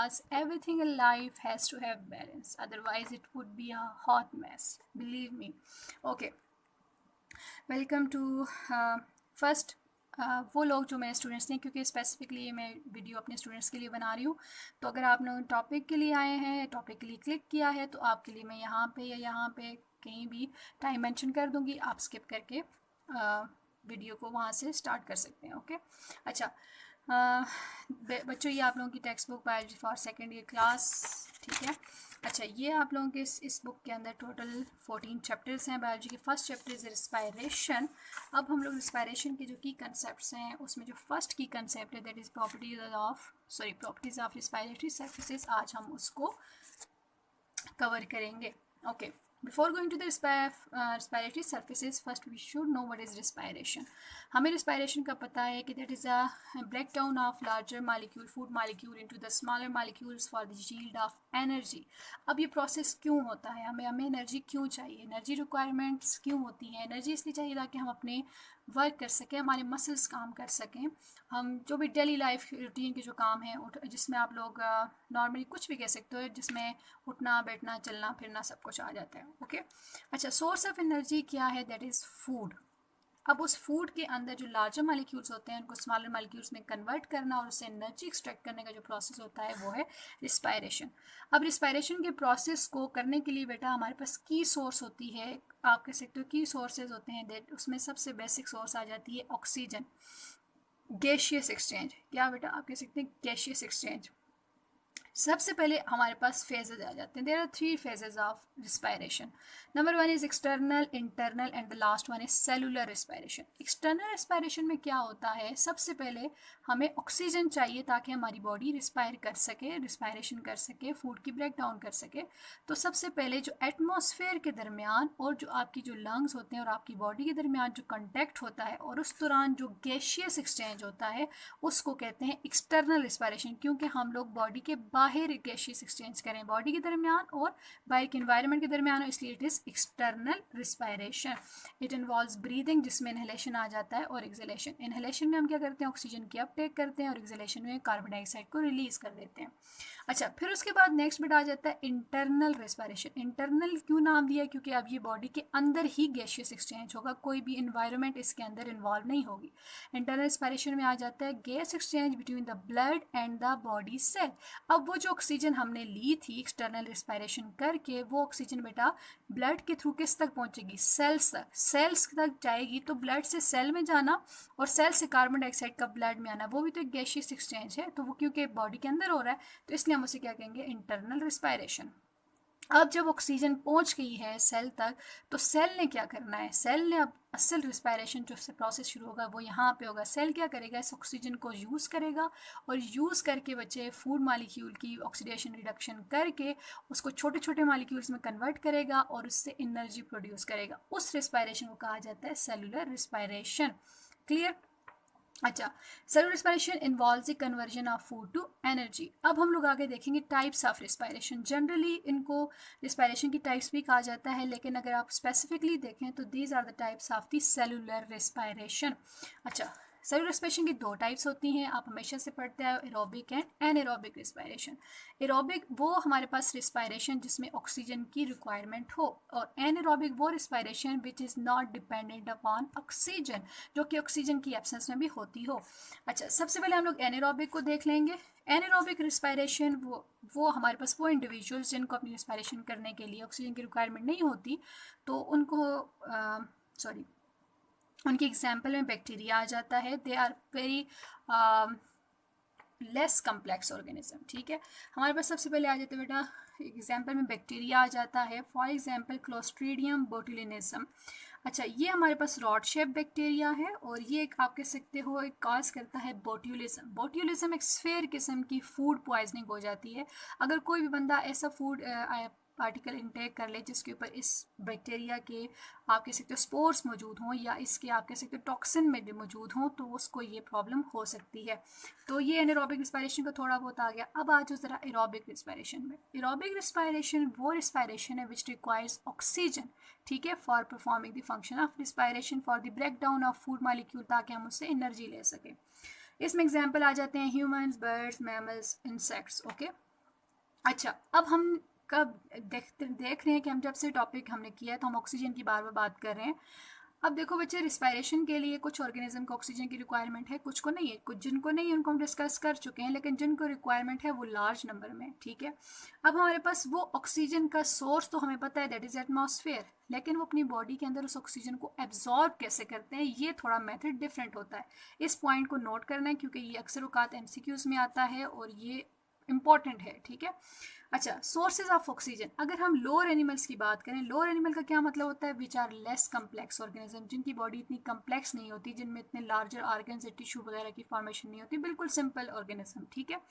because everything in life has to have balance, otherwise it would be a hot mess, believe me. Okay, welcome to first वो लोग जो मेरे students हैं, क्योंकि specifically मैं video अपने स्टूडेंट्स के लिए बना रही हूँ, तो अगर आपने टॉपिक के लिए आए हैं, टॉपिक के लिए क्लिक किया है, तो आपके लिए मैं यहाँ पे या यहाँ पे कहीं भी टाइम मेंशन कर दूँगी, आप स्किप करके वीडियो को वहाँ से स्टार्ट कर सकते हैं। ओके, अच्छा बच्चों, ये आप लोगों की text book biology for second year class, ठीक है। अच्छा, ये आप लोगों के इस बुक के अंदर टोटल 14 चैप्टर्स हैं बायोलॉजी के। First chapter is respiration. अब हम लोग रिस्पायरेशन के जो की कंसेप्ट्स हैं, उसमें जो फर्स्ट की कंसेप्ट है that is properties of respiratory surfaces, आज हम उसको कवर करेंगे। Okay, before going to the respiratory surfaces, first we should know what is respiration. हमें respiration का पता है कि that is a breakdown of larger molecule, food molecule into the smaller molecules for the yield of energy. अब ये process क्यों होता है, हमें एनर्जी क्यों चाहिए, एनर्जी रिक्वायरमेंट्स क्यों होती हैं। एनर्जी इसलिए चाहिए ताकि हम अपने वर्क कर सकें, हमारे मसल्स काम कर सकें, हम जो भी डेली लाइफ रूटीन के जो काम हैं, जिसमें आप लोग नॉर्मली कुछ भी कह सकते हो, जिसमें उठना बैठना चलना फिरना सब कुछ आ जाता है। ओके, अच्छा, सोर्स ऑफ एनर्जी क्या है, दैट इज़ फूड। अब उस फूड के अंदर जो लार्जर मालिक्यूल्स होते हैं, उनको स्मॉलर मालिक्यूल्स में कन्वर्ट करना और उससे एनर्जी एक्सट्रैक्ट करने का जो प्रोसेस होता है वो है रिस्पायरेशन। अब रिस्पायरेशन के प्रोसेस को करने के लिए बेटा हमारे पास की सोर्स होती है, आप कह सकते हो की सोर्सेज होते हैं, दैट उसमें सबसे बेसिक सोर्स आ जाती है ऑक्सीजन, गैशियस एक्सचेंज। क्या बेटा, आप कह सकते हैं गैशियस एक्सचेंज। सबसे पहले हमारे पास फेजेज आ जाते हैं। There are 3 phases of respiration. Number 1 is external, internal and the last one is cellular respiration. External respiration में क्या होता है, सबसे पहले हमें ऑक्सीजन चाहिए ताकि हमारी बॉडी रिस्पायर कर सके, रिस्पायरेशन कर सके, फूड की ब्रेक डाउन कर सके। तो सबसे पहले जो एटमॉस्फेयर के दरमियान और जो आपकी जो लंग्स होते हैं और आपकी बॉडी के दरमियान जो कॉन्टैक्ट होता है और उस दौरान जो गैशियस एक्सचेंज होता है, उसको कहते हैं एक्सटर्नल रिस्पायरेशन, क्योंकि हम लोग बॉडी के बाहर गैशियस एक्सचेंज करें, बॉडी के दरमियान और बाहर के एनवायरनमेंट के दरमियान, इसलिए it is external respiration. It involves breathing, जिसमें इनहेलेशन आ जाता है, और एक्सहेलेशन। इनहेलेशन में हम क्या करते हैं, ऑक्सीजन की अपटेक करते हैं, और एक्सहेलेशन में कार्बन डाइऑक्साइड को रिलीज कर देते हैं। अच्छा, फिर उसके बाद नेक्स्ट बिट आ जाता है इंटरनल रिस्पायरेशन। इंटरनल क्यों नाम दिया, क्योंकि अब ये बॉडी के अंदर ही गैशियस एक्सचेंज होगा, कोई भी इन्वायरमेंट इसके अंदर इन्वॉल्व नहीं होगी। इंटरनल रिस्पायरेशन में आ जाता है gas exchange between the blood and the body cell. अब वो जो ऑक्सीजन हमने ली थी एक्सटर्नल रिस्पायरेशन करके, वो ऑक्सीजन बेटा ब्लड के थ्रू किस तक पहुंचेगी, सेल्स तक। सेल्स तक जाएगी तो ब्लड से सेल में जाना और सेल से कार्बन डाइऑक्साइड का ब्लड में आना, वो भी तो एक गैशियस एक्सचेंज है, तो वो क्योंकि बॉडी के अंदर हो रहा है, तो इसलिए हम उसे क्या कहेंगे, इंटरनल रिस्पायरेशन। अब जब ऑक्सीजन पहुंच गई है सेल तक, तो सेल ने क्या करना है, सेल ने अब असल रिस्पायरेशन जो प्रोसेस शुरू होगा वो यहाँ पे होगा। सेल क्या करेगा, इस ऑक्सीजन को यूज़ करेगा और यूज़ करके बच्चे फूड मालिक्यूल की ऑक्सीडेशन रिडक्शन करके उसको छोटे छोटे मालिक्यूल्स में कन्वर्ट करेगा और उससे एनर्जी प्रोड्यूस करेगा। उस रिस्पायरेशन को कहा जाता है सेलुलर रिस्पायरेशन। क्लियर? अच्छा, cellular respiration involves the conversion of food to energy. अब हम लोग आगे देखेंगे टाइप्स ऑफ रिस्पायरेशन। जनरली इनको रिस्पायरेशन की टाइप्स भी कहा जाता है, लेकिन अगर आप स्पेसिफिकली देखें तो these are the types of the cellular respiration. अच्छा, सेलुलर रिस्पायरेशन की 2 टाइप्स होती हैं, आप हमेशा से पढ़ते हैं, aerobic and anaerobic respiration. Aerobic वो हमारे पास रिस्पायरेशन जिसमें ऑक्सीजन की रिक्वायरमेंट हो, और एनारोबिक वो respiration which is not dependent upon oxygen, जो कि ऑक्सीजन की एब्सेंस में भी होती हो। अच्छा, सबसे पहले हम लोग एनारोबिक को देख लेंगे। एनारोबिक रिस्पायरेशन वो हमारे पास वो इंडिविजुअल्स जिनको अपनी रिस्पायरेशन करने के लिए ऑक्सीजन की रिक्वायरमेंट नहीं होती, तो उनको उनकी एग्जाम्पल में बैक्टीरिया आ जाता है। They are very less complex organism, ठीक है। हमारे पास सबसे पहले आ जाते हैं बेटा, एग्जाम्पल में बैक्टीरिया आ जाता है, फॉर एग्जाम्पल क्लोस्ट्रीडियम बोटुलिनिज्म। अच्छा, ये हमारे पास रॉड शेप बैक्टीरिया है और ये एक आप कह सकते हो एक कॉज करता है बोट्यूलिज्म। बोट्यूलिज्म एक स्फेयर किस्म की फूड पॉइजनिंग हो जाती है। अगर कोई भी बंदा ऐसा फूड पार्टिकल इनटेक कर ले जिसके ऊपर इस बैक्टीरिया के आप कह सकते हो स्पोर्स मौजूद हों या इसके आप कह सकते हो टॉक्सिन में मौजूद हों, तो उसको ये प्रॉब्लम हो सकती है। तो ये एनारोबिक रिस्पायरेशन का थोड़ा बहुत आ गया। अब आ जाओ ज़रा एरोबिक रिस्पायरेशन में। एरोबिक रिस्पायरेशन वो रिस्पायरेशन है विच रिक्वायर्स ऑक्सीजन, ठीक है, for performing the function of respiration for the break down of food molecule, ताकि हम उससे एनर्जी ले सकें। इसमें एग्जाम्पल आ जाते हैं humans, birds, mammals, insects. Okay, अच्छा, अब हम कब देख रहे हैं कि हम जब से टॉपिक हमने किया है तो हम ऑक्सीजन की बार बार बात कर रहे हैं। अब देखो बच्चे, रिस्पायरेशन के लिए कुछ ऑर्गेनिज्म को ऑक्सीजन की रिक्वायरमेंट है, कुछ को नहीं है। कुछ जिनको नहीं है उनको हम डिस्कस कर चुके हैं, लेकिन जिनको रिक्वायरमेंट है वो लार्ज नंबर में, ठीक है। अब हमारे पास वो ऑक्सीजन का सोर्स तो हमें पता है, दैट इज एटमॉस्फेयर, लेकिन वो अपनी बॉडी के अंदर उस ऑक्सीजन को एब्जॉर्ब कैसे करते हैं, ये थोड़ा मेथड डिफरेंट होता है। इस पॉइंट को नोट करना है क्योंकि ये अक्सर औकात एमसीक्यूज में आता है और ये इंपॉर्टेंट है, ठीक है। अच्छा, सोर्सेज ऑफ ऑक्सीजन, अगर हम लोअर एनिमल्स की बात करें, लोअर एनिमल का क्या मतलब होता है, which are less complex organism, जिनकी बॉडी इतनी कम्प्लेक्स नहीं होती, जिनमें इतने लार्जर ऑर्गन्स या टिश्यू वगैरह की फॉर्मेशन नहीं होती, बिल्कुल सिंपल ऑर्गेनिज्म, ठीक है।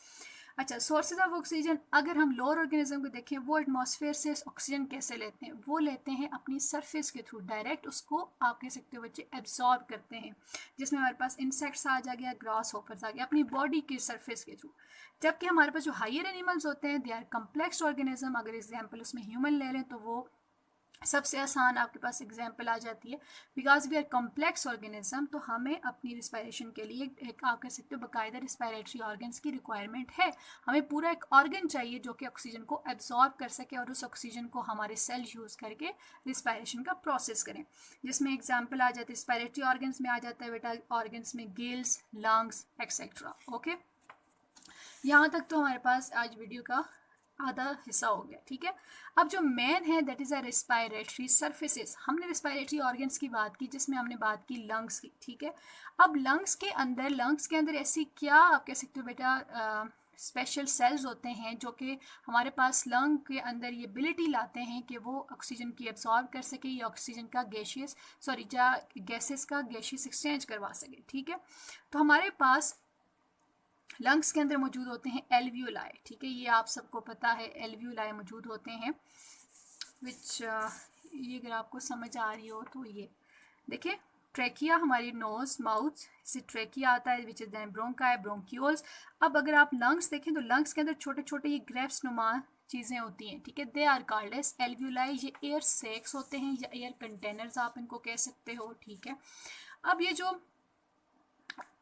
अच्छा, सोर्सेज ऑफ ऑक्सीजन, अगर हम लोअर ऑर्गेनिज्म को देखें, वो एटमॉस्फेयर से ऑक्सीजन कैसे लेते हैं, वो लेते हैं अपनी सरफेस के थ्रू, डायरेक्ट उसको आप कह सकते हो बच्चे एब्जॉर्ब करते हैं, जिसमें हमारे पास इंसेक्ट्स आ जा गया, ग्रास होपर्स आ गया, अपनी बॉडी के सरफेस के थ्रू। जबकि हमारे पास जो हायर एनिमल्स होते हैं, दे आर कम्प्लेक्स ऑर्गेनिज्म, अगर एग्जाम्पल उसमें ह्यूमन ले लें तो वो सबसे आसान आपके पास एग्जाम्पल आ जाती है, because we are complex organism, तो हमें अपनी रिस्पायरेशन के लिए एक आप कह सकते हो बाकायदा रिस्पायरेटरी ऑर्गन्स की रिक्वायरमेंट है। हमें पूरा एक ऑर्गन चाहिए जो कि ऑक्सीजन को एब्जॉर्ब कर सके और उस ऑक्सीजन को हमारे सेल यूज़ करके रिस्पायरेशन का प्रोसेस करें, जिसमें एग्जाम्पल आ जाती है रिस्पायरेटरी ऑर्गन्स में आ जाता है बेटा, ऑर्गन्स में गिल्स, लंग्स एक्सेट्रा। ओके, यहाँ तक तो हमारे पास आज वीडियो का आधा हिस्सा हो गया, ठीक है। अब जो मेन है that is a respiratory surfaces, हमने रिस्पायरेटरी ऑर्गन्स की बात की जिसमें हमने बात की लंग्स की, ठीक है। अब लंग्स के अंदर ऐसी क्या आप कह सकते हो बेटा स्पेशल सेल्स होते हैं जो कि हमारे पास लंग के अंदर ये एबिलिटी लाते हैं कि वो ऑक्सीजन की एब्जॉर्ब कर सके या ऑक्सीजन का गैसेस का गैशियस एक्सचेंज करवा सके, ठीक है। तो हमारे पास लंग्स के अंदर मौजूद होते हैं एल्वियोलाई, ठीक है, ये आप सबको पता है, एल्वियोलाई मौजूद होते हैं, विच ये अगर आपको समझ आ रही हो तो ये देखिए, ट्रेकिया हमारी नोज माउथ से ट्रेकिया आता है, which is then bronchi, bronchioles. अब अगर आप लंग्स देखें तो लंग्स के अंदर छोटे छोटे ये ग्रेप्स नुमा चीज़ें होती हैं, ठीक है, they are called as alveoli, ये एयर सैक्स होते हैं या एयर कंटेनर्स आप इनको कह सकते हो, ठीक है। अब ये जो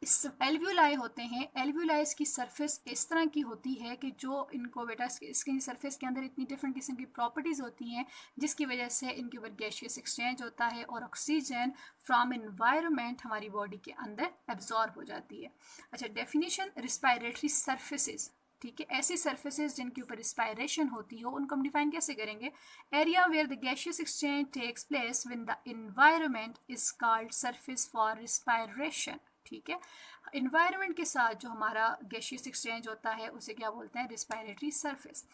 इस एल्वियोलाई होते हैं, एल्वियोलाइज की सरफेस इस तरह की होती है कि जो इनको बेटा इसकी सरफेस के अंदर इतनी डिफरेंट किस्म की प्रॉपर्टीज़ होती हैं जिसकी वजह से इनके ऊपर गैशियस एक्सचेंज होता है और ऑक्सीजन फ्रॉम एनवायरनमेंट हमारी बॉडी के अंदर एब्जॉर्ब हो जाती है। अच्छा, डेफिनेशन, रिस्पायरेटरी सर्फेसेस, ठीक है, ऐसी सर्फेसेस जिनके ऊपर रिस्पायरेशन होती हो उनको हम डिफाइन कैसे करेंगे, area where the gaseous exchange takes place when the environment is called surface for respiration, ठीक है। इन्वायरमेंट के साथ जो हमारा गैशियस एक्सचेंज होता है उसे क्या बोलते हैं, रिस्पायरेटरी सरफेस।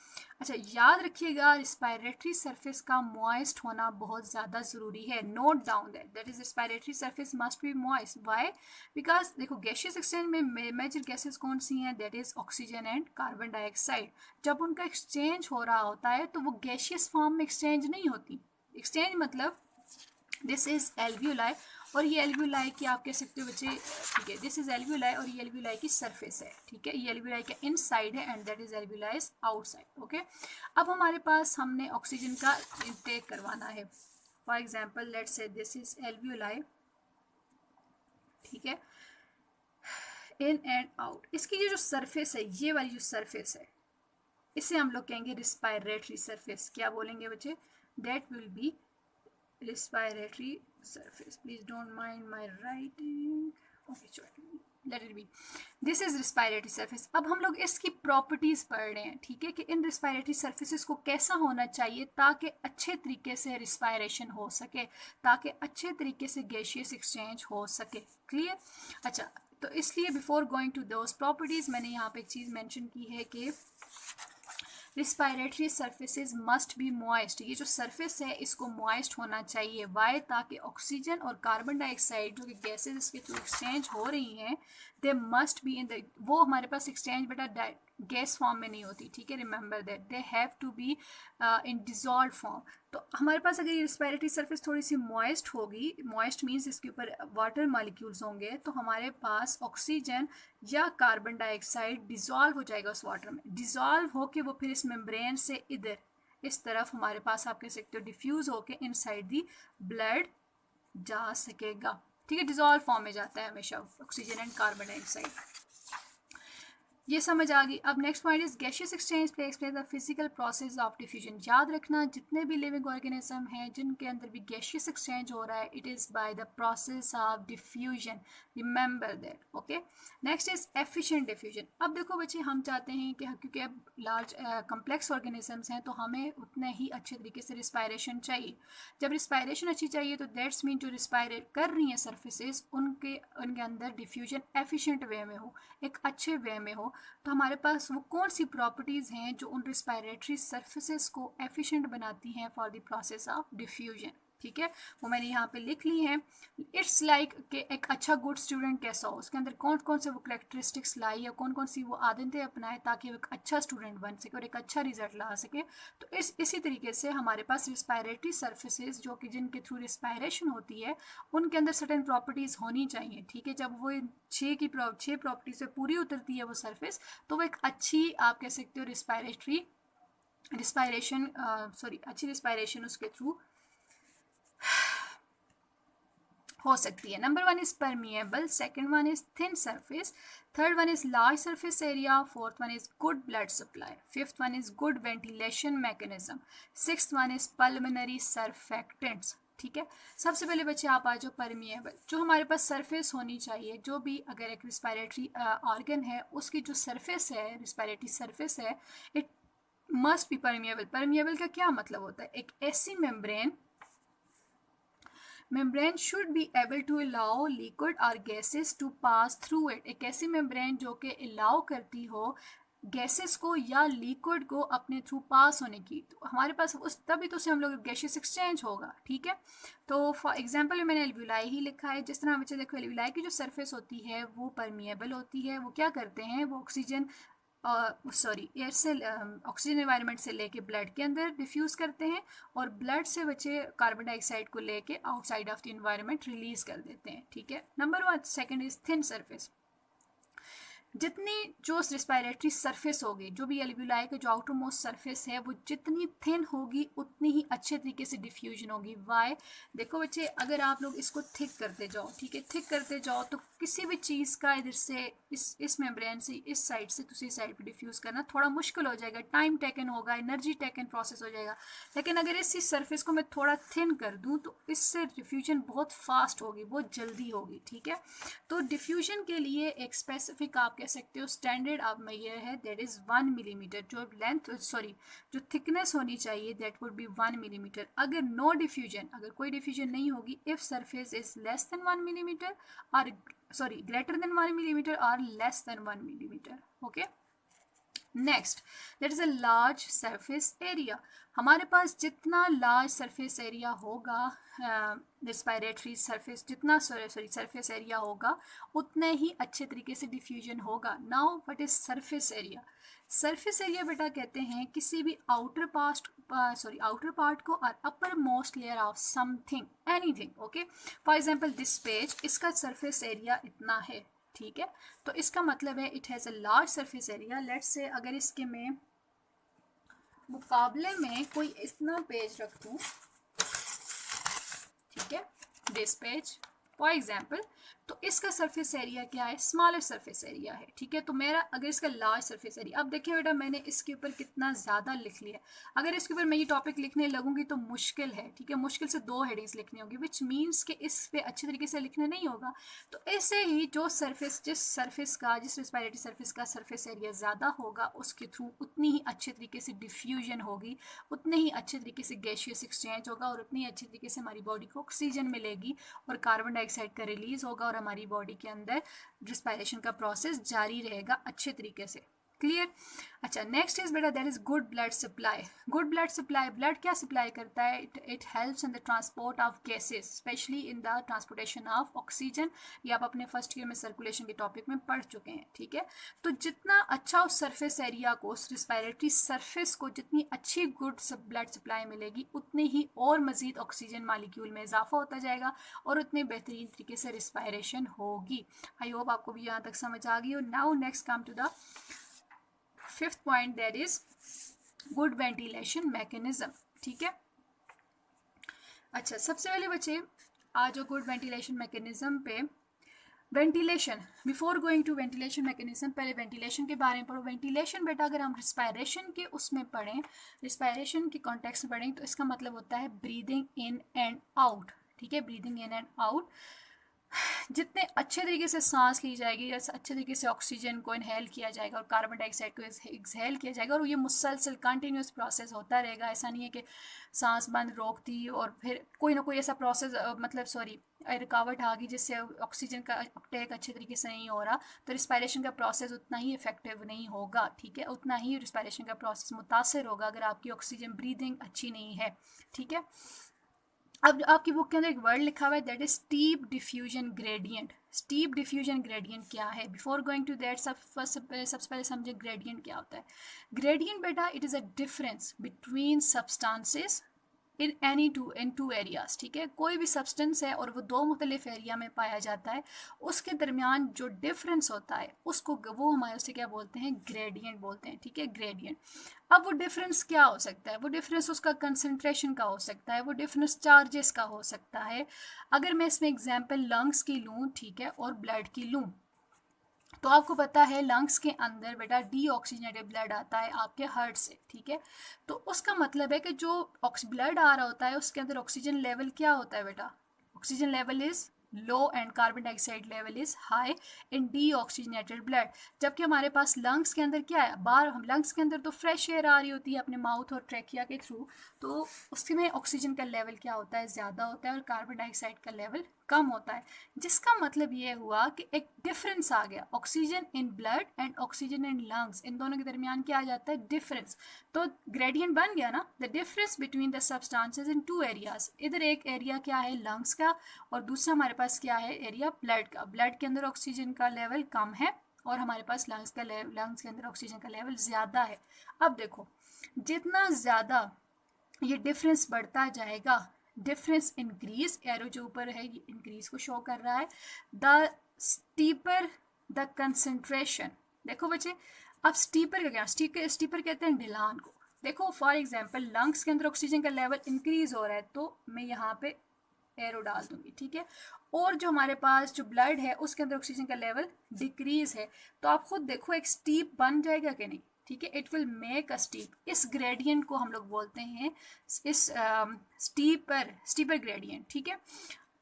अच्छा, याद रखिएगा रिस्पायरेटरी सरफेस का मॉइस्ट होना बहुत ज़्यादा ज़रूरी है, note down that is respiratory surface must be moist, why, because देखो गैशियस एक्सचेंज में मेजर गैसेस कौन सी हैं, that is oxygen and carbon dioxide. जब उनका एक्सचेंज हो रहा होता है तो वो गैशियस फॉर्म में एक्सचेंज नहीं होती, एक्सचेंज मतलब दिस इज एल्वियोलाई, और ये एल्वियोलाई की आप कह सकते हो बच्चे, ठीक है, दिस इज एल्वियोलाई और ये एल्वियोलाई की सरफेस है, ठीक है, ये एल्वियोलाई का इनसाइड है and that is alveoli outside. Okay, अब हमारे पास हमने ऑक्सीजन का इंटेक करवाना है, for example let's say this is alveoli, ठीक है, इन एंड आउट, इसकी ये जो सरफेस है, ये वाली जो सरफेस है, इसे हम लोग कहेंगे रिस्पायरेटरी सरफेस। क्या बोलेंगे बच्चे, that will be respiratory surface, please don't mind my writing, okay sure, let it be, this is respiratory surface। अब हम लोग इसकी प्रॉपर्टीज पढ़ रहे हैं, ठीक है, कि इन रिस्पायरेटरी सर्फेसिस को कैसा होना चाहिए ताकि अच्छे तरीके से रिस्पायरेशन हो सके, ताकि अच्छे तरीके से गैशियस एक्सचेंज हो सके, क्लियर। अच्छा, तो इसलिए before going to those properties मैंने यहाँ पे एक चीज़ मेंशन की है कि respiratory surfaces must be moist, ये जो सरफेस है इसको मॉइस्ट होना चाहिए, वाई, ताकि ऑक्सीजन और कार्बन डाइऑक्साइड जो कि गैसेज इसके थ्रू एक्सचेंज हो रही हैं, they must be in the, वो हमारे पास एक्सचेंज बेटा गैस फॉर्म में नहीं होती, ठीक है, remember that they have to be in dissolve form. तो हमारे पास अगर ये रिस्पायरेटरी सरफेस थोड़ी सी मॉइस्ट होगी, मॉइस्ट मीन्स इसके ऊपर वाटर मॉलिक्यूल्स होंगे, तो हमारे पास ऑक्सीजन या कार्बन डाइऑक्साइड डिजॉल्व हो जाएगा उस वाटर में, डिजॉल्व होके वो फिर इस मेम्ब्रेन से इधर इस तरफ हमारे पास आप कह सकते हो डिफ्यूज होके इनसाइड दी ब्लड जा सकेगा, ठीक है, डिजॉल्व फॉर्म में जाता है हमेशा ऑक्सीजन एंड कार्बन डाइऑक्साइड। ये समझ आ गई। अब next point is gaseous exchange takes place the physical process of diffusion. याद रखना जितने भी लिविंग ऑर्गेनिज्म हैं जिनके अंदर भी गैशियस एक्सचेंज हो रहा है, it is by the process of diffusion, remember that. Okay, next is efficient diffusion. अब देखो बच्चे, हम चाहते हैं कि क्योंकि अब लार्ज कम्प्लेक्स ऑर्गेनिजम्स हैं तो हमें उतने ही अच्छे तरीके से रिस्पायरेशन चाहिए। जब रिस्पायरेशन अच्छी चाहिए तो दैट्स मीन जो रिस्पायरेट कर रही हैं सर्फेसेस, उनके अंदर डिफ्यूजन एफिशिएंट वे में हो, एक अच्छे वे में हो। तो हमारे पास वो कौन सी प्रॉपर्टीज़ हैं जो उन रिस्पायरेटरी सर्फेसेस को एफिशिएंट बनाती हैं for the process of diffusion. ठीक है, वो मैंने यहाँ पे लिख ली है। इट्स लाइक कि एक अच्छा गुड स्टूडेंट कैसा हो, उसके अंदर कौन कौन से वो करेक्टरिस्टिक्स लाई या कौन कौन सी वो आदतें अपनाए ताकि वो एक अच्छा स्टूडेंट बन सके और एक अच्छा रिजल्ट ला सके। तो इसी तरीके से हमारे पास रिस्पायरेटरी सर्फेसेस जो कि जिनके थ्रू रिस्पायरेशन होती है, उनके अंदर सर्टेन प्रॉपर्टीज़ होनी चाहिए। ठीक है, जब वो छः प्रॉपर्टीज से पूरी उतरती है वो सरफेस, तो वो एक अच्छी, आप कह सकते हो, अच्छी रिस्पायरेशन उसके थ्रू हो सकती है। Number 1 is permeable, second one is thin surface, third one is large surface area, fourth one is good blood supply, fifth one is good ventilation mechanism, sixth one is pulmonary surfactants. ठीक है, सबसे पहले बच्चे आप आ जाओ permeable. जो हमारे पास surface होनी चाहिए, जो भी अगर एक रिस्पायरेटरी ऑर्गन है उसकी जो सरफेस है, रिस्पायरेटरी सरफेस है, it must be permeable. Permeable का क्या मतलब होता है? एक ऐसी membrane should be able to allow liquid or gases to pass through it। एक ऐसी membrane जो कि allow करती हो गैसेस को या लिक्विड को अपने थ्रू पास होने की। तो हमारे पास उस तभी तो से हम लोग गैशियस एक्सचेंज होगा। ठीक है, तो फॉर एग्जांपल मैंने एल्विलाई ही लिखा है। जिस तरह बच्चे देखो, एल्विलाई की जो सरफेस होती है वो परमिएबल होती है। वो क्या करते हैं, वो ऑक्सीजन एयर से ऑक्सीजन एनवायरनमेंट से लेके ब्लड के अंदर डिफ्यूज़ करते हैं और ब्लड से बचे कार्बन डाइऑक्साइड को लेके outside of the environment release कर देते हैं। ठीक है, number 1। Second is thin surface. जितनी जो रिस्पायरेटरी सरफेस होगी, जो भी एल्वियोलाई का जो आउटर मोस्ट सरफेस है, वो जितनी थिन होगी उतनी ही अच्छे तरीके से डिफ्यूजन होगी। वाई? देखो बच्चे, अगर आप लोग इसको थिक करते जाओ, ठीक है, थिक करते जाओ, तो किसी भी चीज़ का इधर से इस मेम्ब्रेन से इस साइड से दूसरी साइड पर डिफ्यूज़ करना थोड़ा मुश्किल हो जाएगा, टाइम टेकन होगा, एनर्जी टेकन प्रोसेस हो जाएगा। लेकिन अगर इसी सरफेस को मैं थोड़ा थिन कर दूँ तो इससे डिफ्यूजन बहुत फास्ट होगी, बहुत जल्दी होगी। ठीक है, तो डिफ्यूजन के लिए एक स्पेसिफिक आप कह सकते हो स्टैंडर्ड आप मेजर है, दैट इज 1 मिलीमीटर। जो जो थिकनेस होनी चाहिए दैट वुड बी 1 मिलीमीटर। अगर नो डिफ्यूजन, अगर कोई डिफ्यूजन नहीं होगी, if surface is less than 1 millimetre और ग्रेटर देन 1 मिलीमीटर और less than 1 millimetre. Okay, next, that is a large surface area. हमारे पास जितना लार्ज सरफेस एरिया होगा, रिस्पायरेटरी सरफेस जितना सरफेस एरिया होगा, उतने ही अच्छे तरीके से डिफ्यूजन होगा। Now what is surface area? Surface area बेटा कहते हैं किसी भी आउटर पार्ट को और upper most layer of something, anything. Okay, for example this page, इसका सरफेस एरिया इतना है। ठीक है, तो इसका मतलब है it has a large surface area. Let's say अगर इसके में मुकाबले में कोई इतना पेज रख दूँ, ठीक है, दिस पेज फॉर एग्जाम्पल, तो इसका सरफेस एरिया क्या है? स्मॉलर सरफेस एरिया है। ठीक है, तो मेरा अगर इसका लार्ज सरफेस एरिया, अब देखिए बेटा मैंने इसके ऊपर कितना ज़्यादा लिख लिया। अगर इसके ऊपर मैं ये टॉपिक लिखने लगूंगी तो मुश्किल है। ठीक है, मुश्किल से 2 हेडिंग्स लिखनी होगी, विच मीन्स कि इस पे अच्छे तरीके से लिखना नहीं होगा। तो ऐसे ही जिस रिस्पायरेटरी सरफेस का सरफेस एरिया ज़्यादा होगा, उसके थ्रू उतनी ही अच्छे तरीके से डिफ्यूजन होगी, उतने ही अच्छे तरीके से गैशियस एक्सचेंज होगा और उतनी अच्छे तरीके से हमारी बॉडी को ऑक्सीजन मिलेगी और कार्बन डाइऑक्साइड का रिलीज होगा और हमारी बॉडी के अंदर रिस्पायरेशन का प्रोसेस जारी रहेगा अच्छे तरीके से। क्लियर? अच्छा, नेक्स्ट इज बेटा that is good blood supply. Good blood supply, blood क्या सप्लाई करता है? It helps in the transport of gases, specially in the transportation of oxygen. ये आप अपने फर्स्ट ईयर में सर्कुलेशन के टॉपिक में पढ़ चुके हैं। ठीक है, तो जितना अच्छा उस सरफेस एरिया को, उस रिस्पायरेटरी सरफेस को जितनी अच्छी गुड ब्लड सप्लाई मिलेगी, उतनी ही और मजीद ऑक्सीजन मालिक्यूल में इजाफा होता जाएगा और उतने बेहतरीन तरीके से रिस्पायरेशन होगी। आई होप आपको भी यहाँ तक समझ आ गई हो। Now next come to the fifth point, that is good ventilation mechanism. ठीक है, अच्छा सबसे पहले बच्चे आज गुड वेंटिलेशन मैकेनिज्म पे ventilation, before going to ventilation mechanism, पहले वेंटिलेशन के बारे में पढ़ो। वेंटिलेशन बेटा अगर हम रिस्पायरेशन के उसमें पढ़ें, रिस्पायरेशन के कॉन्टेक्स्ट में पढ़ें, तो इसका मतलब होता है ब्रीदिंग इन एंड आउट। ठीक है, ब्रीदिंग इन एंड आउट। जितने अच्छे तरीके से सांस ली जाएगी, अच्छे तरीके से ऑक्सीजन को इनहेल किया जाएगा और कार्बन डाइऑक्साइड को एक्सहेल किया जाएगा, और ये मुसलसल कंटिन्यूस प्रोसेस होता रहेगा। ऐसा नहीं है कि सांस बंद रोक दी और फिर कोई ना कोई ऐसा प्रोसेस मतलब सॉरी रुकावट आ गई जिससे ऑक्सीजन का अपटेक अच्छे तरीके से नहीं हो रहा, तो रिस्पायरेशन का प्रोसेस उतना ही इफेक्टिव नहीं होगा। ठीक है, उतना ही रिस्पायरेशन का प्रोसेस मुतासर होगा अगर आपकी ऑक्सीजन ब्रीदिंग अच्छी नहीं है। ठीक है, अब आपकी बुक के अंदर एक वर्ड लिखा हुआ है, that is steep diffusion gradient. Steep diffusion gradient क्या है? बिफोर गोइंग टू दैट सबसे पहले समझे ग्रेडियंट क्या होता है। ग्रेडियंट बेटा it is a difference between substances in two areas. ठीक है, कोई भी सब्सटेंस है और वो दो मुख्तलिफ एरिया में पाया जाता है, उसके दरमियान जो डिफरेंस होता है उसको वो हमारे उसे क्या बोलते हैं? ग्रेडियंट बोलते हैं। ठीक है, ग्रेडियंट। अब वो डिफरेंस क्या हो सकता है? वो डिफरेंस उसका कंसंट्रेशन का हो सकता है, वो डिफरेंस चार्जेस का हो सकता है। अगर मैं इसमें एग्जांपल लंग्स की लूँ, ठीक है, और ब्लड की लूँ, तो आपको पता है लंग्स के अंदर बेटा डीऑक्सीजनेटेड ब्लड आता है आपके हार्ट से। ठीक है, तो उसका मतलब है कि जो ब्लड आ रहा होता है उसके अंदर ऑक्सीजन लेवल क्या होता है बेटा? Oxygen level is low and carbon dioxide level is high in deoxygenated blood. जबकि हमारे पास लंग्स के अंदर क्या है? बाहर हम लंग्स के अंदर तो फ्रेश एयर आ रही होती है अपने माउथ और ट्रैकिया के थ्रू, तो उसमें ऑक्सीजन का लेवल क्या होता है? ज़्यादा होता है और कार्बन डाइऑक्साइड का लेवल कम होता है। जिसका मतलब ये हुआ कि एक डिफरेंस आ गया, oxygen in blood and oxygen in lungs, इन दोनों के दरमियान क्या आ जाता है? डिफरेंस। तो ग्रेडियंट बन गया ना, the difference between the substances in two areas. इधर एक एरिया क्या है? लंग्स का, और दूसरा हमारे पास क्या है? एरिया ब्लड का। ब्लड के अंदर ऑक्सीजन का लेवल कम है और हमारे पास लंग्स के अंदर ऑक्सीजन का लेवल ज़्यादा है। अब देखो, जितना ज़्यादा ये डिफरेंस बढ़ता जाएगा, डिफरेंस इंक्रीज, एरो जो ऊपर है ये इंक्रीज को शो कर रहा है, द स्टीपर द कंसंट्रेशन। देखो बच्चे, अब स्टीपर का क्या? स्टीपर कहते हैं ढलान को। देखो फॉर एग्जांपल लंग्स के अंदर ऑक्सीजन का लेवल इंक्रीज हो रहा है, तो मैं यहाँ पे एरो डाल दूंगी। ठीक है, और जो हमारे पास जो ब्लड है उसके अंदर ऑक्सीजन का लेवल डिक्रीज है, तो आप खुद देखो एक स्टीप बन जाएगा कि नहीं? ठीक है, it will make a steep. इस ग्रेडियंट को हम लोग बोलते हैं इस स्टीपर ग्रेडियंट। ठीक है,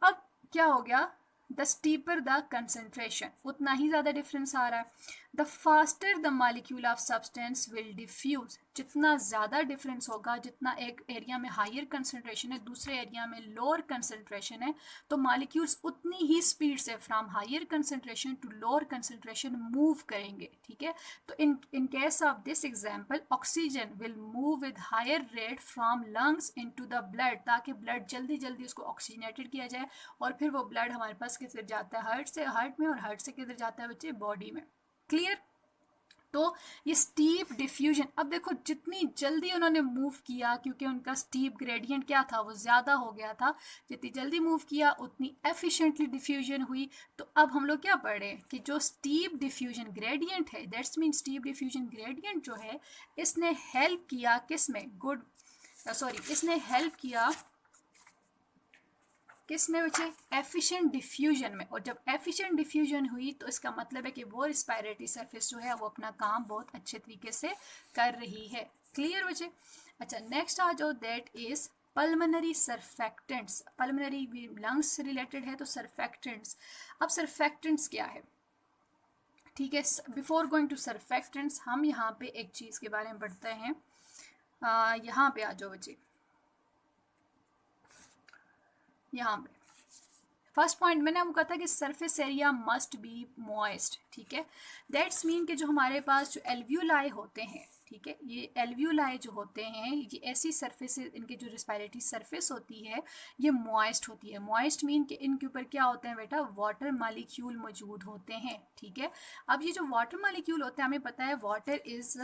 अब क्या हो गया? द स्टीपर द कंसंट्रेशन, उतना ही ज़्यादा डिफरेंस आ रहा है। The faster the molecule of substance will diffuse, जितना ज़्यादा डिफरेंस होगा, जितना एक एरिया में हायर कंसंट्रेशन है दूसरे एरिया में लोअर कंसंट्रेशन है, तो मॉलिक्यूल्स उतनी ही स्पीड से from higher concentration to lower concentration move करेंगे। ठीक है, तो in case of this example oxygen will move with higher rate from lungs into the blood, ताकि ब्लड जल्दी जल्दी उसको ऑक्सीजनेटेड किया जाए और फिर वो ब्लड हमारे पास किधर जाता है? हार्ट में, और हार्ट से किधर जाता है बच्चे? बॉडी में। क्लियर? तो ये स्टीप डिफ्यूजन, अब देखो जितनी जल्दी उन्होंने मूव किया, क्योंकि उनका स्टीप ग्रेडियंट क्या था? वो ज़्यादा हो गया था, जितनी जल्दी मूव किया उतनी एफिशिएंटली डिफ्यूजन हुई। तो अब हम लोग क्या पढ़ रहे हैं कि जो स्टीप डिफ्यूजन ग्रेडियंट है, that's mean steep diffusion gradient जो है, इसने हेल्प किया किस में? इसने हेल्प किया किस में बच्चे? एफिशिएंट डिफ्यूजन में। और जब एफिशिएंट डिफ्यूजन हुई तो इसका मतलब है कि वो रिस्पायरेटरी सरफेस जो है वो अपना काम बहुत अच्छे तरीके से कर रही है। क्लियर बच्चे? अच्छा, नेक्स्ट आ जाओ, that is pulmonary surfactants. Pulmonary lungs से रिलेटेड है, तो सर्फेक्टेंट्स। अब सर्फेक्टेंट्स क्या है? ठीक है, बिफोर गोइंग टू सर्फेक्टेंट्स हम यहाँ पे एक चीज़ के बारे में पढ़ते हैं। यहाँ पे आ जाओ बच्चे, यहाँ पे फर्स्ट पॉइंट मैंने आपको कहा था कि surface area must be moist. ठीक है, दैट्स मीन कि जो हमारे पास जो एल्व्यूलाई होते हैं, ठीक है, ये एल्व्यूलाई जो होते हैं ये ऐसी सरफेस, इनके जो रिस्पायरेटरी सरफेस होती है ये मॉइस्ट होती है। मॉइस्ट मीन कि इनके ऊपर क्या होते हैं बेटा? वाटर मॉलिक्यूल मौजूद होते हैं। ठीक है, अब ये जो वाटर मॉलिक्यूल होते हैं, हमें पता है वाटर इज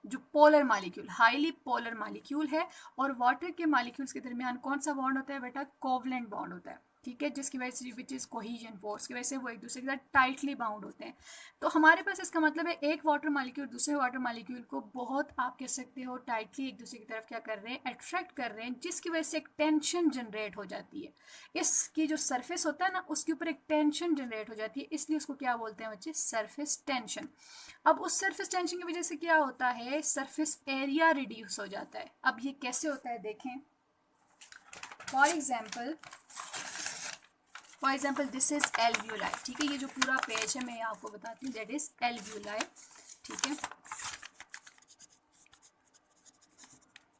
जो polar molecule, highly polar molecule है, और वाटर के मॉलिक्यूल्स के दरमियान कौन सा बॉन्ड होता है बेटा? कोवलेंट बॉन्ड होता है। ठीक है, जिसकी वजह से विच इज़ कोहीजन फोर्स की वजह से वो एक दूसरे के साथ टाइटली बाउंड होते हैं। तो हमारे पास इसका मतलब है एक वाटर मॉलिक्यूल दूसरे वाटर मॉलिक्यूल को बहुत, आप कह सकते हो, टाइटली एक दूसरे की तरफ क्या कर रहे हैं, अट्रैक्ट कर रहे हैं, जिसकी वजह से एक टेंशन जनरेट हो जाती है। इसकी जो सरफेस होता है ना, उसके ऊपर एक टेंशन जनरेट हो जाती है, इसलिए उसको क्या बोलते हैं बच्चे, सरफेस टेंशन। अब उस सरफेस टेंशन की वजह से क्या होता है, सरफेस एरिया रिड्यूस हो जाता है। अब ये कैसे होता है देखें, for example this is alveoli, ठीक है, ये जो पूरा पेज है मैं आपको बताती हूँ, दैट इज एल्व्यूलाई, ठीक है।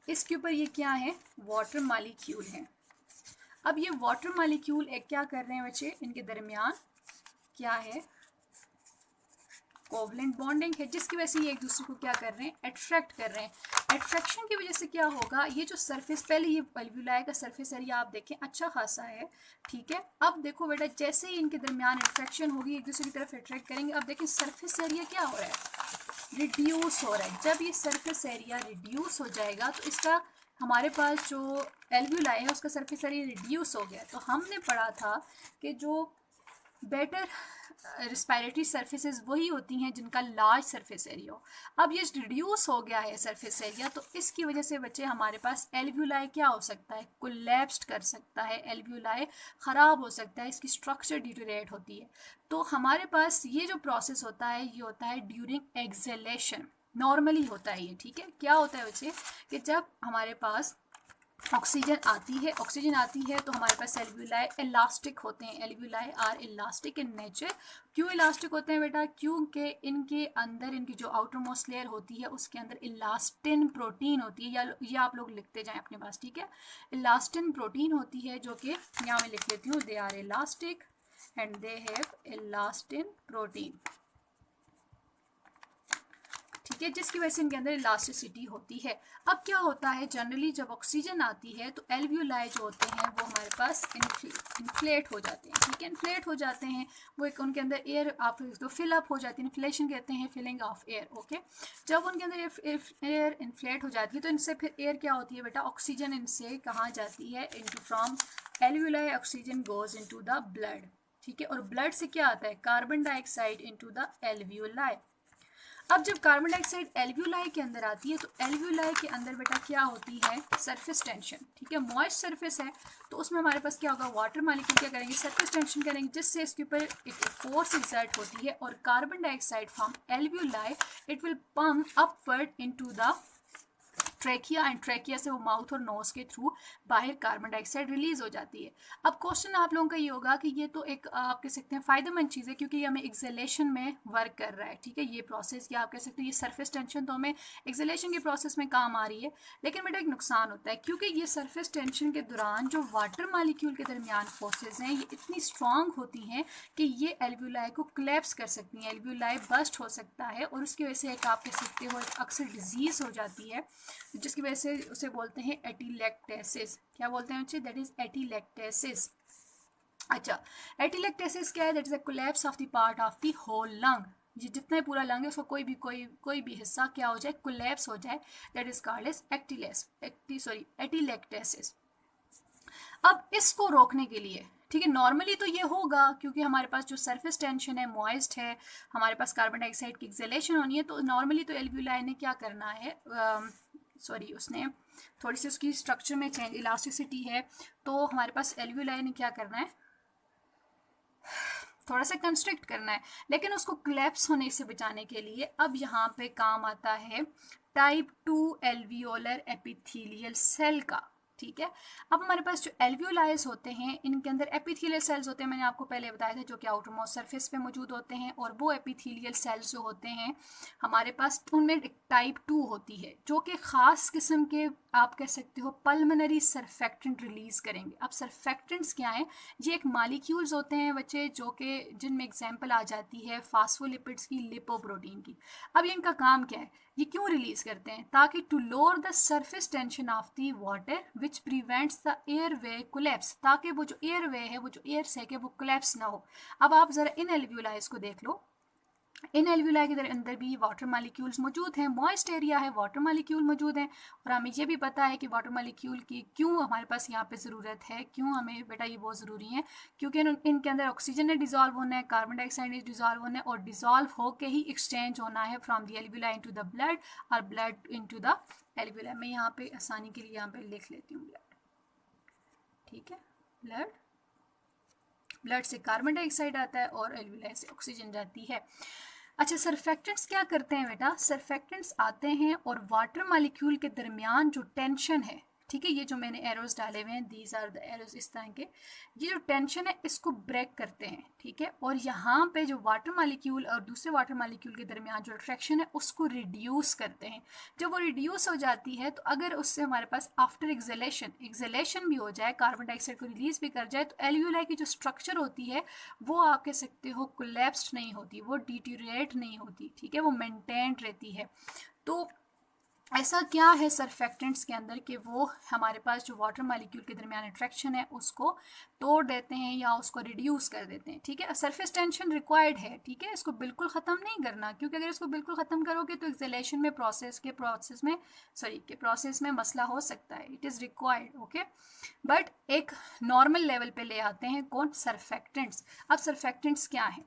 इसके ऊपर ये क्या है, वाटर मॉलिक्यूल है। अब ये वाटर मॉलिक्यूल एक क्या कर रहे हैं बच्चे, इनके दरमियान क्या है, कोवलेंट बॉन्डिंग है, जिसकी वजह से ये एक दूसरे को क्या कर रहे हैं, अट्रैक्ट कर रहे हैं। अट्रैक्शन की वजह से क्या होगा, ये जो सरफेस, पहले ये एल्व्यूलाई का सरफेस एरिया आप देखें अच्छा खासा है, ठीक है। अब देखो बेटा, जैसे ही इनके दरमियान अट्रैक्शन होगी, एक दूसरे की तरफ अट्रैक्ट करेंगे, अब देखें सरफेस एरिया क्या हो रहा है, रिड्यूस हो रहा है। जब ये सरफेस एरिया रिड्यूस हो जाएगा तो इसका, हमारे पास जो एल्व्यूलाई है उसका सरफेस एरिया रिड्यूस हो गया। तो हमने पढ़ा था कि जो बेटर रिस्पायरेटरी सरफेसेस वही होती हैं जिनका लार्ज सरफेस एरिया हो। अब ये रिड्यूस हो गया है सरफेस एरिया, तो इसकी वजह से बच्चे हमारे पास एल्व्यूलाई क्या हो सकता है, कोलैप्स्ड कर सकता है, एल्व्यूलाई ख़राब हो सकता है, इसकी स्ट्रक्चर डिटोरेट होती है। तो हमारे पास ये जो प्रोसेस होता है ये होता है ड्यूरिंग एक्सेलेशन, नॉर्मली होता है ये, ठीक है। क्या होता है बच्चे कि जब हमारे पास ऑक्सीजन आती है तो हमारे पास एल्व्यूलाई इलास्टिक होते हैं। Alveoli are elastic in nature. क्यों इलास्टिक होते हैं बेटा, क्योंकि इनके अंदर, इनकी जो आउटर मोस्ट लेयर होती है उसके अंदर इलास्टिन प्रोटीन होती है, या ये आप लोग लिखते जाएं अपने पास, ठीक है। इलास्टिन प्रोटीन होती है जो कि यहाँ मैं लिख लेती हूँ, they are elastic and they have elastin protein, ठीक है, जिसकी वजह से इनके अंदर इलास्टिसिटी होती है। अब क्या होता है, जनरली जब ऑक्सीजन आती है तो एल्व्यूलाई जो होते हैं वो हमारे पास इन्फ्लेट हो जाते हैं, ठीक है, इन्फ्लेट हो जाते हैं, वो एक उनके अंदर एयर, आप तो फिल अप हो जाती है, इन्फ्लेशन कहते हैं, फिलिंग ऑफ एयर, ओके। जब उनके अंदर एयर इन्फ्लेट हो जाती है तो इनसे फिर एयर क्या होती है बेटा, ऑक्सीजन इनसे कहाँ जाती है, into from alveoli oxygen goes into the blood, ठीक है, और ब्लड से क्या आता है, carbon dioxide into the alveoli. अब जब कार्बन डाइऑक्साइड एल्व्यूलाई के अंदर आती है तो एल्व्यूलाई के अंदर बेटा क्या होती है, सरफेस टेंशन, ठीक है, मॉइस्ट सरफेस है तो उसमें हमारे पास क्या होगा, वाटर मॉलिक्यूल क्या करेंगे, सरफेस टेंशन करेंगे, जिससे इसके ऊपर एक फोर्स एक्सर्ट होती है और carbon dioxide from alveoli it will pump upward into the trachea, and trachea से वो माउथ और नोज के थ्रू बाहर कार्बन डाइऑक्साइड रिलीज हो जाती है। अब क्वेश्चन आप लोगों का ये होगा कि ये तो एक आप कह सकते हैं फ़ायदेमंद चीज़ है क्योंकि ये हमें एक्सेलेशन में वर्क कर रहा है, ठीक है, ये प्रोसेस, या आप कह सकते हैं ये सरफेस टेंशन तो हमें एक्सेलेशन के प्रोसेस में काम आ रही है। लेकिन बेटा एक नुकसान होता है, क्योंकि ये सरफेस टेंशन के दौरान जो वाटर मालिक्यूल के दरमियान फोर्सेज हैं ये इतनी स्ट्रांग होती हैं कि ये एल्व्यूलाई को क्लैप्स कर सकती हैं, एल्व्यूलाई बस्ट हो सकता है, और उसकी वजह से एक आप कह सकते हो एक अक्सर डिजीज़ हो जाती है, जिसकी वजह से उसे बोलते हैं एटीलेक्टेसिस। क्या बोलते हैं बच्चे, दैट इज एटीलेक्टेसिस। अच्छा, एटीलेक्टेसिस क्या है, that is a collapse of the part of the whole lung. ये जितना पूरा लंग है उसको कोई भी हिस्सा क्या हो जाए, कोलैप्स हो जाए, दैट इज कॉल्ड एज एटीलेक्टेसिस। अब इसको रोकने के लिए, ठीक है, नॉर्मली तो ये होगा क्योंकि हमारे पास जो सरफेस टेंशन है, मॉइस्ट है, हमारे पास कार्बन डाइऑक्साइड की एक्सेलेशन होनी है, तो नॉर्मली तो एल्व्यूलाई ने क्या करना है, उसने थोड़ी सी उसकी स्ट्रक्चर में चेंज, इलास्टिसिटी है, तो हमारे पास एल्व्यूलाई ने क्या करना है, थोड़ा सा कंस्ट्रिक्ट करना है, लेकिन उसको क्लैप्स होने से बचाने के लिए अब यहाँ पे काम आता है टाइप 2 एल्वियोलर एपिथेलियल सेल का, ठीक है। अब हमारे पास जो एल्वियोलाइज होते हैं इनके अंदर एपिथेलियल सेल्स होते हैं, मैंने आपको पहले बताया था, जो कि आउटर मोस्ट सरफेस पे मौजूद होते हैं, और वो एपिथेलियल सेल्स जो होते हैं हमारे पास उनमें टाइप 2 होती है, जो कि ख़ास किस्म के आप कह सकते हो पल्मोनरी सरफेक्टेंट रिलीज करेंगे। अब सरफेक्टेंट्स क्या हैं, ये एक मॉलिक्यूल्स होते हैं बच्चे, जो कि जिनमें एग्जांपल आ जाती है फास्फोलिपिड्स की, लिपोप्रोटीन की। अब ये इनका काम क्या है, ये क्यों रिलीज करते हैं, ताकि to lower the surface tension of the water which prevents the airway collapse, ताकि वो जो एयर वे है, वो जो एयर से है वो कोलैप्स ना हो। अब आप ज़रा इन एल्व्यूलाइज को देख लो, इन एल्वियोलाई के अंदर भी वाटर मालिक्यूल्स मौजूद हैं, मॉइस्ट एरिया है, वाटर मालिक्यूल मौजूद हैं। और हमें ये भी पता है कि वाटर मालिक्यूल की क्यों हमारे पास यहाँ पे ज़रूरत है, क्यों हमें बेटा ये बहुत ज़रूरी है, क्योंकि इनके अंदर ऑक्सीजन ने डिजॉल्व होना है, कार्बन डाइऑक्साइड ने डिजॉल्व होना है, और डिजॉल्व होकर ही एक्सचेंज होना है from the alveoli into the blood और ब्लड इनटू द एल्वियोलाई। मैं यहाँ पे आसानी के लिए यहाँ पे लिख लेती हूँ ब्लड, ठीक है। ब्लड से कार्बन डाइऑक्साइड आता है और एल्वियोलाई से ऑक्सीजन जाती है। अच्छा, सरफेक्टेंट्स क्या करते हैं बेटा? सरफेक्टेंट्स आते हैं और वाटर मालिक्यूल के दरमियान जो टेंशन है, ठीक है, ये जो मैंने एरोज डाले हुए हैं, दीज आर द एरोज इस तरह के, ये जो टेंशन है इसको ब्रेक करते हैं, ठीक है। और यहाँ पे जो वाटर मालिक्यूल और दूसरे वाटर मालिक्यूल के दरमियान जो अट्रैक्शन है उसको रिड्यूस करते हैं। जब वो रिड्यूस हो जाती है तो अगर उससे हमारे पास आफ्टर एक्सलेशन भी हो जाए, कार्बन डाइऑक्साइड को रिलीज भी कर जाए, तो एल्वियोलाई की जो स्ट्रक्चर होती है वो आप कह सकते हो कोलैप्स्ड नहीं होती, वो डिटीरिएट नहीं होती, ठीक है, वो मेंटेन्ड रहती है। तो ऐसा क्या है सरफेक्टेंट्स के अंदर कि वो हमारे पास जो वाटर मालिक्यूल के दरमियान अट्रैक्शन है उसको तोड़ देते हैं या उसको रिड्यूस कर देते हैं, ठीक है। सरफेस टेंशन रिक्वायर्ड है, ठीक है, इसको बिल्कुल ख़त्म नहीं करना, क्योंकि अगर इसको बिल्कुल ख़त्म करोगे तो एक्सेलेशन में प्रोसेस में मसला हो सकता है। It is required, okay. But एक नॉर्मल लेवल पे ले आते हैं कौन? सरफेक्टेंट्स। अब सरफेक्टेंट्स क्या है?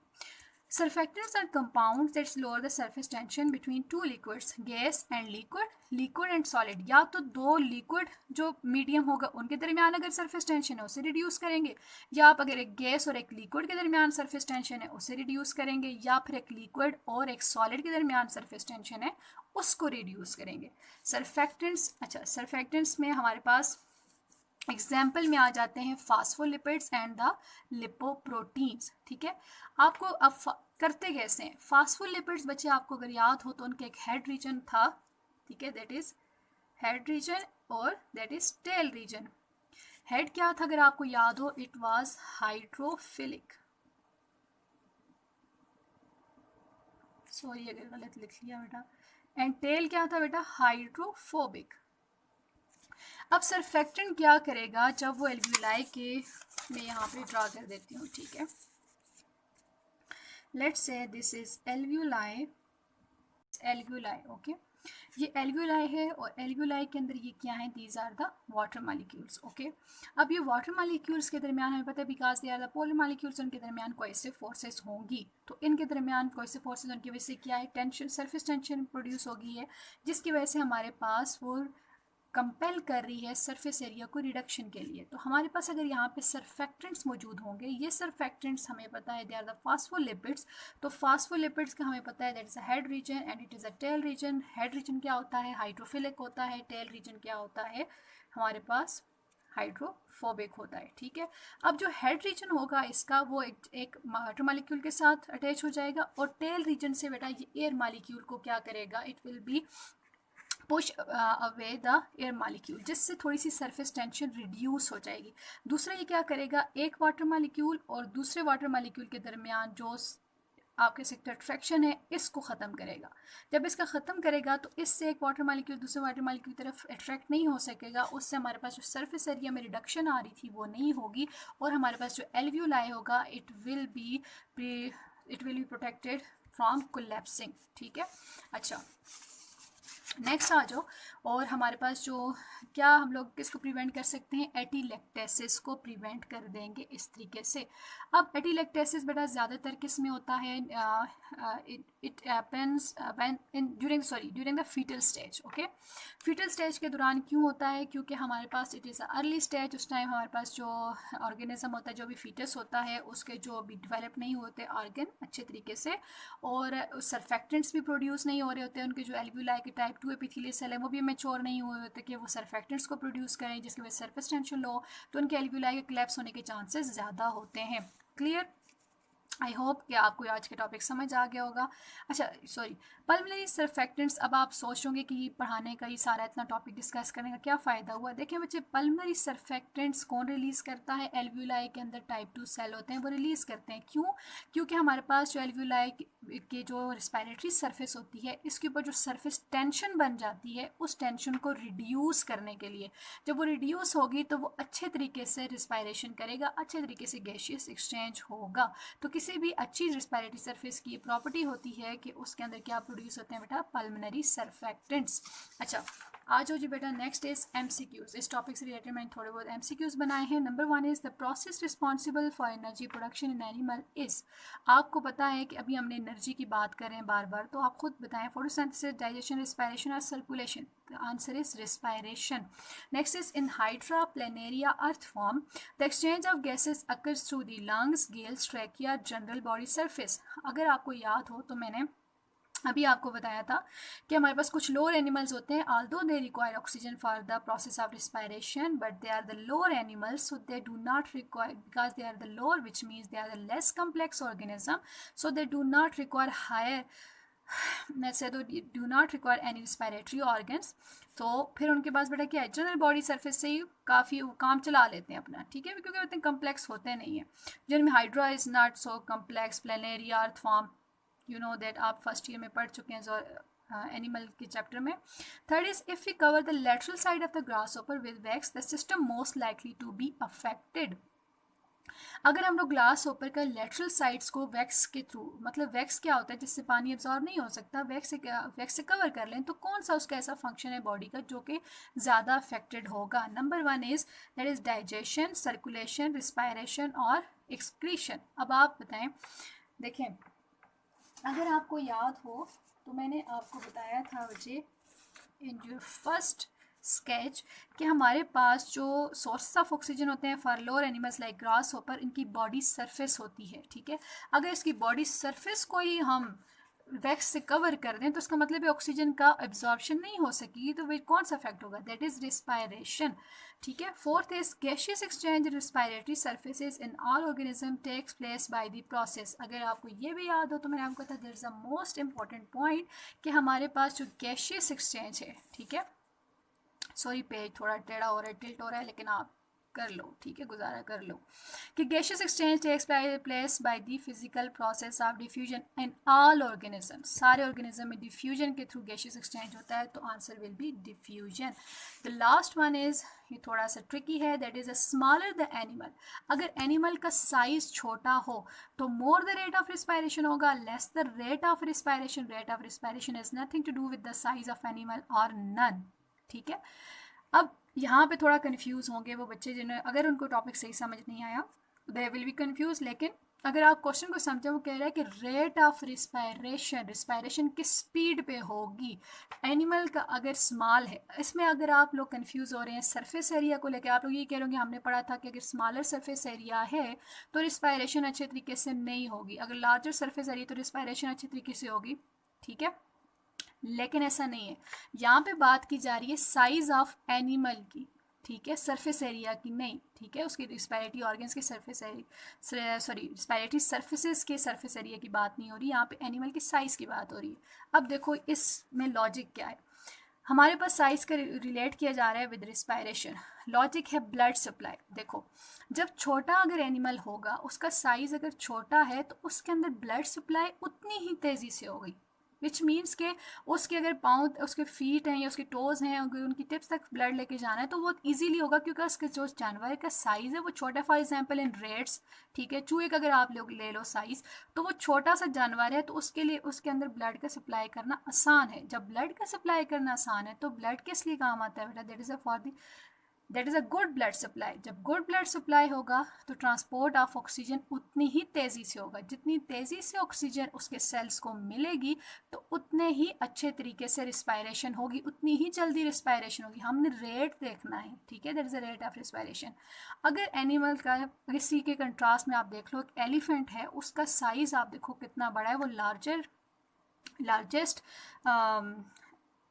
Surfactants are compounds that lower the surface tension between two liquids, gas and liquid and solid। या तो दो लिक्विड जो मीडियम होगा उनके दरमियान अगर सरफेस टेंशन है उसे रिड्यूस करेंगे, या आप अगर एक गैस और एक लिक्विड के दरमियान सरफेस टेंशन है उसे रिड्यूस करेंगे, या फिर एक लिक्विड और एक सॉलिड के दरमियान सरफेस टेंशन है उसको रिड्यूस करेंगे। सरफेक्टेंट्स, अच्छा, सरफेक्टेंट्स में हमारे पास एग्जाम्पल में आ जाते हैं फास्फोलिपिड्स एंड द लिपोप्रोटीन्स, ठीक है। आपको अब करते कैसे हैं? फास्फोलिपिड्स बच्चे आपको अगर याद हो तो उनका एक हेड रीजन था, ठीक है, दैट इज हेड रीजन और that is tail region. Head क्या था अगर आपको याद हो? इट वाज हाइड्रोफिलिक, सॉरी अगर गलत लिख लिया बेटा। एंड टेल क्या था बेटा? हाइड्रोफोबिक। अब सरफेक्टेंट क्या करेगा जब वो एल्वियोलाई के, मैं यहाँ पे ड्रा कर देती हूँ, ठीक है। Let's say this is alveoli, okay. ये एल्वियोलाई है और एल्वियोलाई के अंदर ये क्या है? These are the water molecules, okay. अब ये वाटर मालिक्यूल्स के दरमियान हमें पता है because they are the polar molecules, उनके दरमियान कोएसिव फोर्सेस होंगी। तो इनके दरमियान कोएसिव फोर्सेस उनकी वजह से क्या है? टेंशन, सरफेस टेंशन प्रोड्यूस होगी है, जिसकी वजह से हमारे पास वो कंपेल कर रही है सरफेस एरिया को रिडक्शन के लिए। तो हमारे पास अगर यहाँ पे सरफेक्टेंट्स मौजूद होंगे, ये सरफेक्टेंट्स हमें पता है दे आर द फास्फोलिपिड्स। तो फास्फोलिपिड्स का हमें पता है that is a head region and it is a tail region. Head region क्या होता है? हाइड्रोफिलिक होता है। टेल रीजन क्या होता है? हमारे पास हाइड्रोफोबिक होता है, ठीक है। अब जो हेड रीजन होगा इसका वो एक वाटर मालिक्यूल के साथ अटैच हो जाएगा, और टेल रीजन से बेटा ये एयर मालिक्यूल को क्या करेगा? It will be push away the air molecule, जिससे थोड़ी सी सरफेस टेंशन रिड्यूस हो जाएगी। दूसरा ये क्या करेगा? एक वाटर मालिक्यूल और दूसरे वाटर मालिक्यूल के दरमियान जो आपके सकते अट्रैक्शन है इसको ख़त्म करेगा। जब इसका ख़त्म करेगा तो इससे एक वाटर मालिक्यूल दूसरे वाटर मालिक्यूल की तरफ अट्रैक्ट नहीं हो सकेगा, उससे हमारे पास जो सरफेस एरिया में रिडक्शन आ रही थी वो नहीं होगी, और हमारे पास जो एल्वियोलाई होगा it will be protected from collapsing, ठीक है। अच्छा, नेक्स्ट आ जाओ, और हमारे पास जो क्या हम लोग किसको प्रिवेंट कर सकते हैं? एटीलेक्टेसिस को प्रिवेंट कर देंगे इस तरीके से। अब एटीलेक्टेसिस बेटा ज़्यादातर किस में होता है? It happens during the fetal stage, okay. Fetal stage के दौरान क्यों होता है? क्योंकि हमारे पास इट इज़ अर्ली स्टेज, उस टाइम हमारे पास जो ऑर्गेनिज्म होता है, जो भी फीटस होता है, उसके जो भी डेवलप नहीं होते ऑर्गन अच्छे तरीके से, और सरफेक्टेंट्स भी प्रोड्यूस नहीं हो रहे होते, उनके जो एल्वियोलाई के टाइप 2 एपिथेलियल सेल है वो भी मैच्योर नहीं हुए होते कि वो सरफेक्टेंट्स को प्रोड्यूस करें, जिसकी वजह से सरफेस टेंशन लो, तो उनके एल्वियोलाई के कोलैप्स होने के चांसेस ज़्यादा होते हैं। क्लियर? आई होप कि आपको आज का टॉपिक समझ आ गया होगा। अच्छा सॉरी, पल्मोनरी सरफेक्टेंट्स, अब आप सोचोगे कि पढ़ाने का ही सारा इतना टॉपिक डिस्कस करने का क्या फ़ायदा हुआ? देखिए बच्चे, पल्मोनरी सरफेक्टेंट्स कौन रिलीज़ करता है? एल्वियोलाई के अंदर टाइप 2 सेल होते हैं वो रिलीज़ करते हैं। क्यों? क्योंकि हमारे पास जो एल्वियोलाई के जो रिस्पायरेटरी सरफेस होती है इसके ऊपर जो सरफेस टेंशन बन जाती है, उस टेंशन को रिड्यूस करने के लिए, जब वो रिड्यूस होगी तो वो अच्छे तरीके से रिस्पायरेशन करेगा, अच्छे तरीके से गैसियस एक्सचेंज होगा। तो किसी किसी भी अच्छी रिस्पायरेटरी सरफेस की प्रॉपर्टी होती है कि उसके अंदर क्या प्रोड्यूस होते हैं बेटा, पल्मोनरी सर्फेक्टेंट्स। अच्छा आ जाओ जी बेटा, नेक्स्ट इज एमसीक्यूज। इस टॉपिक से रिलेटेड मैंने थोड़े बहुत एमसीक्यूज बनाए हैं। Number 1 is the process responsible for energy production in animal is. आपको पता है कि अभी हमने एनर्जी की बात कर रहे हैं बार बार, तो आप खुद बताएं, फोटोसिंथेसिस, डाइजेशन, रिस्पायरेशन और circulation. The answer is respiration. Next is in hydra planaria earth form the exchange of gases occurs through the lungs, gills, trachea, general body surface. अगर आपको याद हो तो मैंने अभी आपको बताया था कि हमारे पास कुछ लोअर एनिमल्स होते हैं, although they require oxygen for the process of respiration, but they are the lower animals, so they do not require, because they are the lower which means they are the less complex organism, so they do not require higher, say to do not require any respiratory organs. तो फिर उनके पास बेटा क्या है, general body surface से ही काफ़ी काम चला लेते हैं अपना, ठीक है, क्योंकि उतने कम्प्लेक्स होते नहीं हैं। जिनमें hydra is not so complex, planaria, earthworm, you know that आप फर्स्ट ईयर में पढ़ चुके हैं एनिमल के चैप्टर में। Third is if we cover the lateral side of the grasshopper with wax, the system most likely to be affected. अगर हम लोग ग्लास होपर का लेटरल साइड्स को वैक्स के थ्रू, मतलब वैक्स क्या होता है जिससे पानी एब्जॉर्ब नहीं हो सकता, वैक्स से कवर कर लें, तो कौन सा उसका ऐसा फंक्शन है बॉडी का जो कि ज़्यादा अफेक्टेड होगा। Number 1 is that is digestion, circulation, respiration और एक्सक्रीशन। अब आप बताएं, देखें अगर आपको याद हो तो मैंने आपको बताया था बच्चे इन योर फर्स्ट स्केच कि हमारे पास जो सोर्सेस ऑफ ऑक्सीजन होते हैं for lower animals like grass hopper, इनकी बॉडी सरफेस होती है, ठीक है। अगर इसकी बॉडी सरफेस को ही हम वैक्स से कवर कर दें तो उसका मतलब है ऑक्सीजन का एब्जॉर्प्शन नहीं हो सकेगी, तो वे कौन सा इफेक्ट होगा, दैट इज रिस्पायरेशन, ठीक है। Fourth is gaseous exchange respiratory surfaces in all organism takes place by the process. अगर आपको ये भी याद हो तो मैंने आपको कहा that is the most important point कि हमारे पास जो गैशियस एक्सचेंज है, ठीक है, सॉरी पेज थोड़ा टेढ़ा हो रहा है, टिल्ट हो रहा है, लेकिन आप कर लो, ठीक है, गुजारा कर लो, कि gaseous exchange takes place by the physical process of diffusion in all organism. सारे ऑर्गेनिज्म में डिफ्यूजन के थ्रू गैशियस एक्सचेंज होता है, तो answer will be diffusion. The last one is, ये थोड़ा सा ट्रिकी है, that is a smaller the animal. अगर एनिमल का साइज छोटा हो तो more the rate of respiration होगा, less the rate of respiration. Rate of respiration is nothing to do with the size of animal और none, ठीक है। अब यहाँ पे थोड़ा कंफ्यूज होंगे वो बच्चे जिन्हें, अगर उनको टॉपिक सही समझ नहीं आया दे विल बी कंफ्यूज, लेकिन अगर आप क्वेश्चन को समझे, वो कह रहा है कि रेट ऑफ रिस्पायरेशन, रिस्पायरेशन किस स्पीड पे होगी एनिमल का अगर स्मॉल है। इसमें अगर आप लोग कंफ्यूज हो रहे हैं सरफेस एरिया को लेकर, आप लोग ये कह रहे हो कि हमने पढ़ा था कि अगर स्मॉलर सरफेस एरिया है तो रिस्पायरेशन अच्छे तरीके से नहीं होगी, अगर लार्जर सरफेस एरिया तो रिस्पायरेशन अच्छे तरीके से होगी, ठीक है। लेकिन ऐसा नहीं है, यहाँ पे बात की जा रही है साइज ऑफ एनिमल की, ठीक है, सरफेस एरिया की नहीं, ठीक है, उसकी रिस्पायरेटरी ऑर्गन्स के surface area, sorry respiratory surfaces के सरफेस एरिया की बात नहीं हो रही, यहाँ पे एनिमल की साइज़ की बात हो रही है। अब देखो इसमें लॉजिक क्या है, हमारे पास साइज़ का रिलेट किया जा रहा है विद रिस्पायरेशन, लॉजिक है ब्लड सप्लाई। देखो जब छोटा अगर एनिमल होगा, उसका साइज़ अगर छोटा है तो उसके अंदर ब्लड सप्लाई उतनी ही तेज़ी से होगी, विच मीन्स के उसके अगर पाँव, उसके फीट हैं या उसके टोज़ हैं, अगर उनकी टिप्स तक ब्लड लेके जाना है तो वो ईजिली होगा, क्योंकि उसके जो जानवर का साइज़ है वो छोटा। फॉर एग्जांपल इन रेट्स, ठीक है, चूहे का अगर आप लोग ले लो साइज़, तो वो छोटा सा जानवर है, तो उसके लिए उसके अंदर ब्लड का सप्लाई करना आसान है। जब ब्लड का सप्लाई करना आसान है तो ब्लड किस लिए काम आता है बेटा, that is a for the, that is a good blood supply. जब गुड ब्लड सप्लाई होगा तो ट्रांसपोर्ट ऑफ ऑक्सीजन उतनी ही तेज़ी से होगा, जितनी तेज़ी से ऑक्सीजन उसके सेल्स को मिलेगी तो उतने ही अच्छे तरीके से रिस्पायरेशन होगी, उतनी ही जल्दी रिस्पायरेशन होगी। हमने रेट देखना है, ठीक है, that is a rate of respiration. अगर एनिमल का, इसी के कंट्रास्ट में आप देख लो, एक एलिफेंट है, उसका साइज़ आप देखो कितना बड़ा है, वो लार्जेस्ट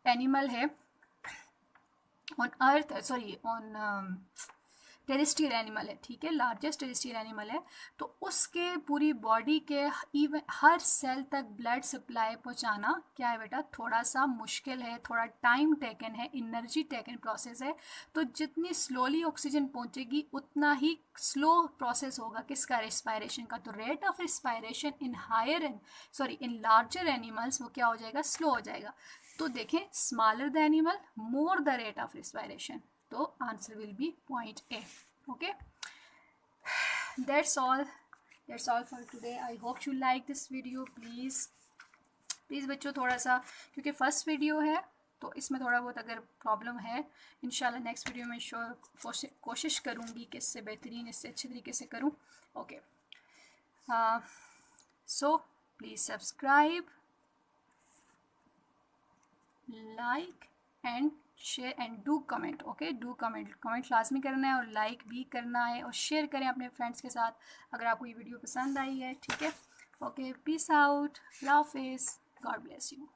एनिमल है on earth, sorry on terrestrial animal है, ठीक है, लार्जेस्ट टेरेस्ट्रियल एनिमल है, तो उसके पूरी बॉडी के इवन हर सेल तक ब्लड सप्लाई पहुंचाना क्या है बेटा, थोड़ा सा मुश्किल है, थोड़ा टाइम टेकन है, एनर्जी टेकन प्रोसेस है। तो जितनी स्लोली ऑक्सीजन पहुंचेगी उतना ही स्लो प्रोसेस होगा किसका, रिस्पायरेशन का। तो rate of respiration in in larger animals वो क्या हो जाएगा, स्लो हो जाएगा। तो देखें smaller the animal more the rate of respiration, तो answer will be point A. Okay, that's all that's all for today. I hope you like this video. Please बच्चों थोड़ा सा, क्योंकि फ़र्स्ट वीडियो है तो इसमें थोड़ा बहुत अगर प्रॉब्लम है, इंशाल्लाह नेक्स्ट वीडियो में कोशिश करूँगी कि इससे बेहतरीन, इससे अच्छे तरीके से करूँ. Okay, so please subscribe, like and share and do comment. Okay, do comment लाजमी करना है और लाइक भी करना है और शेयर करें अपने फ्रेंड्स के साथ अगर आपको ये वीडियो पसंद आई है. ठीक है. ओके, पीस आउट, अल्लाह हाफिज़, गॉड ब्लेस यू.